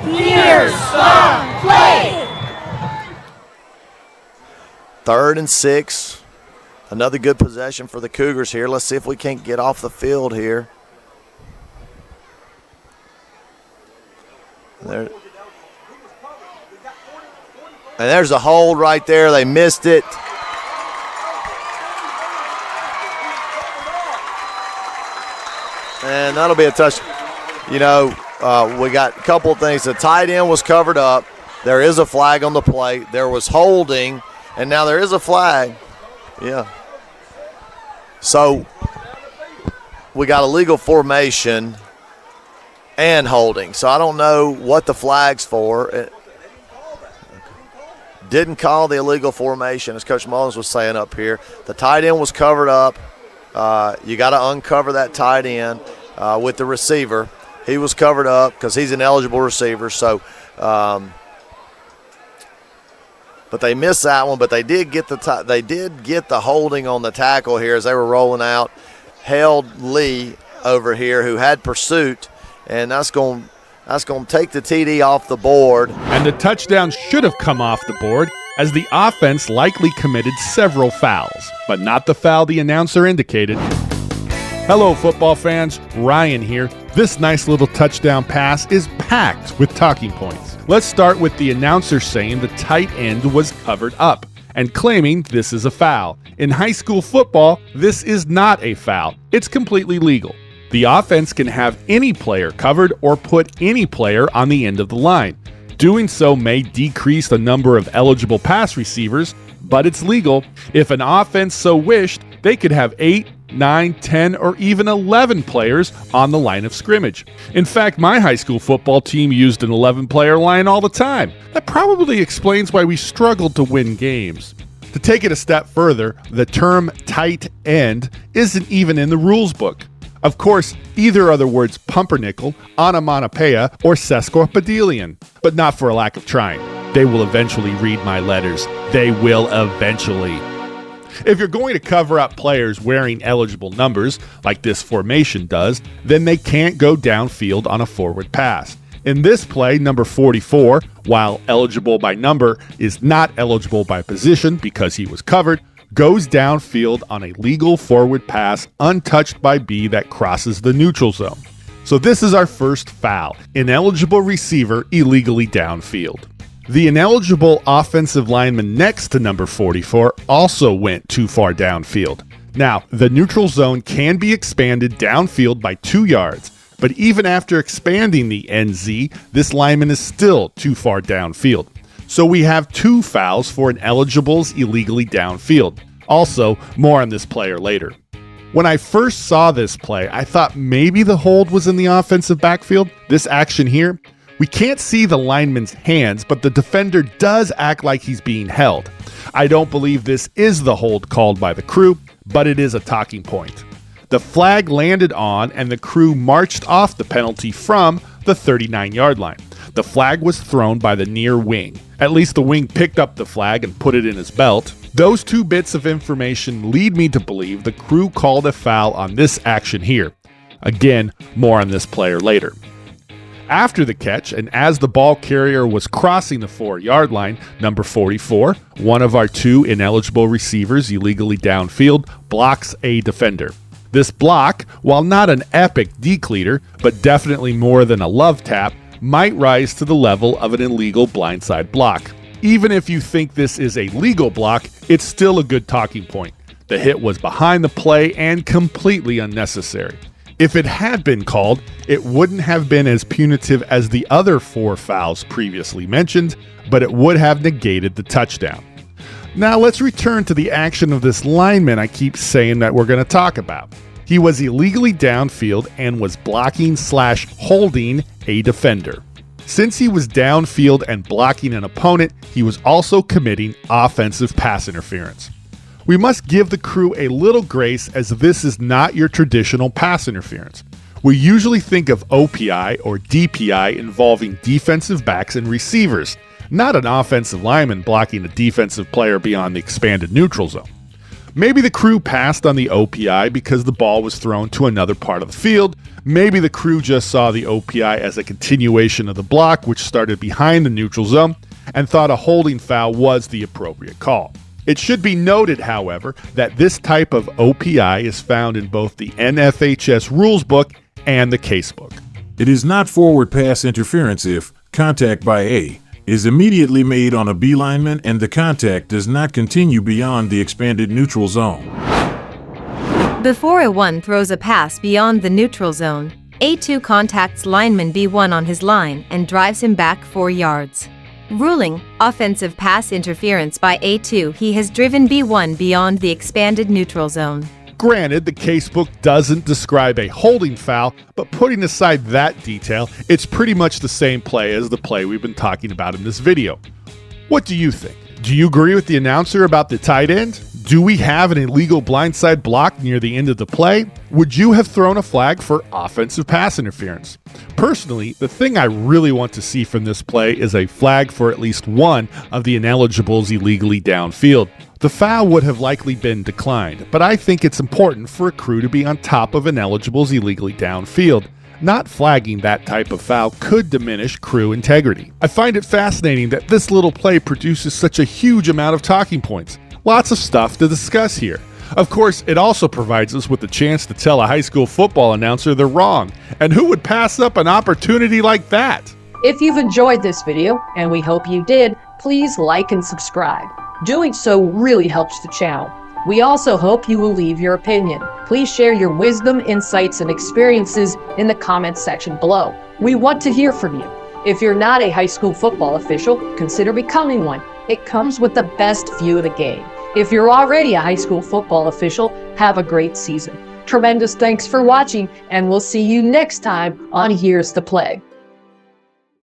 Here, stop, play! 3rd and 6. Another good possession for the Cougars here. Let's see if we can't get off the field here. There. And there's a hold right there. They missed it. And that'll be a touch. You know, we got a couple of things. The tight end was covered up. There is a flag on the play. There was holding, and now there is a flag. Yeah. So we got illegal formation and holding. So I don't know what the flag's for. Didn't call the illegal formation, as Coach Mullins was saying up here. The tight end was covered up. You got to uncover that tight end with the receiver. He was covered up because he's an eligible receiver. So, but they missed that one. But they did get the holding on the tackle here as they were rolling out. Held Lee over here, who had pursuit, and that's going to take the TD off the board. And the touchdown should have come off the board, as the offense likely committed several fouls, but not the foul the announcer indicated. Hello, football fans. Ryan here. This nice little touchdown pass is packed with talking points. Let's start with the announcer saying the tight end was covered up and claiming this is a foul. In high school football, this is not a foul. It's completely legal. The offense can have any player covered or put any player on the end of the line. Doing so may decrease the number of eligible pass receivers, but it's legal. If an offense so wished, they could have 8, 9, 10, or even 11 players on the line of scrimmage. In fact, my high school football team used an 11-player line all the time. That probably explains why we struggled to win games. To take it a step further, the term tight end isn't even in the rules book. Of course, either are the words pumpernickel, onomatopoeia, or sesquipedalian, but not for a lack of trying. They will eventually read my letters. They will eventually. If you're going to cover up players wearing eligible numbers, like this formation does, then they can't go downfield on a forward pass. In this play, number 44, while eligible by number, is not eligible by position because he was covered, goes downfield on a legal forward pass untouched by B that crosses the neutral zone. So this is our first foul. Ineligible receiver illegally downfield. The ineligible offensive lineman next to number 44 also went too far downfield. Now, the neutral zone can be expanded downfield by 2 yards, but even after expanding the NZ, this lineman is still too far downfield. So we have 2 fouls for ineligibles illegally downfield. Also, more on this player later. When I first saw this play, I thought maybe the hold was in the offensive backfield. This action here, we can't see the lineman's hands, but the defender does act like he's being held. I don't believe this is the hold called by the crew, but it is a talking point. The flag landed on, and the crew marched off the penalty from the 39-yard line. The flag was thrown by the near wing. At least the wing picked up the flag and put it in his belt. Those 2 bits of information lead me to believe the crew called a foul on this action here. Again, more on this player later. After the catch, and as the ball carrier was crossing the 4-yard line, number 44, one of our 2 ineligible receivers illegally downfield, blocks a defender. This block, while not an epic decleater, but definitely more than a love tap, might rise to the level of an illegal blindside block. Even if you think this is a legal block, it's still a good talking point. The hit was behind the play and completely unnecessary. If it had been called, it wouldn't have been as punitive as the other 4 fouls previously mentioned, but it would have negated the touchdown. Now let's return to the action of this lineman I keep saying that we're going to talk about. He was illegally downfield and was blocking/holding a defender. Since he was downfield and blocking an opponent, he was also committing offensive pass interference. We must give the crew a little grace, as this is not your traditional pass interference. We usually think of OPI or DPI involving defensive backs and receivers, not an offensive lineman blocking a defensive player beyond the expanded neutral zone. Maybe the crew passed on the OPI because the ball was thrown to another part of the field. Maybe the crew just saw the OPI as a continuation of the block, which started behind the neutral zone, and thought a holding foul was the appropriate call. It should be noted, however, that this type of OPI is found in both the NFHS rules book and the casebook. It is not forward pass interference if contact by A is immediately made on a B lineman and the contact does not continue beyond the expanded neutral zone. Before A1 throws a pass beyond the neutral zone, A2 contacts lineman B1 on his line and drives him back 4 yards. Ruling offensive pass interference by A2, he has driven B1 beyond the expanded neutral zone. Granted, the casebook doesn't describe a holding foul, but putting aside that detail, it's pretty much the same play as the play we've been talking about in this video. What do you think? Do you agree with the announcer about the tight end? Do we have an illegal blindside block near the end of the play? Would you have thrown a flag for offensive pass interference? Personally, the thing I really want to see from this play is a flag for at least one of the ineligibles illegally downfield. The foul would have likely been declined, but I think it's important for a crew to be on top of ineligibles illegally downfield. Not flagging that type of foul could diminish crew integrity. I find it fascinating that this little play produces such a huge amount of talking points. Lots of stuff to discuss here. Of course, it also provides us with the chance to tell a high school football announcer they're wrong. And who would pass up an opportunity like that? If you've enjoyed this video, and we hope you did, please like and subscribe. Doing so really helps the channel. We also hope you will leave your opinion. Please share your wisdom, insights, and experiences in the comments section below. We want to hear from you. If you're not a high school football official, consider becoming one. It comes with the best view of the game. If you're already a high school football official, have a great season. Tremendous thanks for watching, and we'll see you next time on Here's the Play.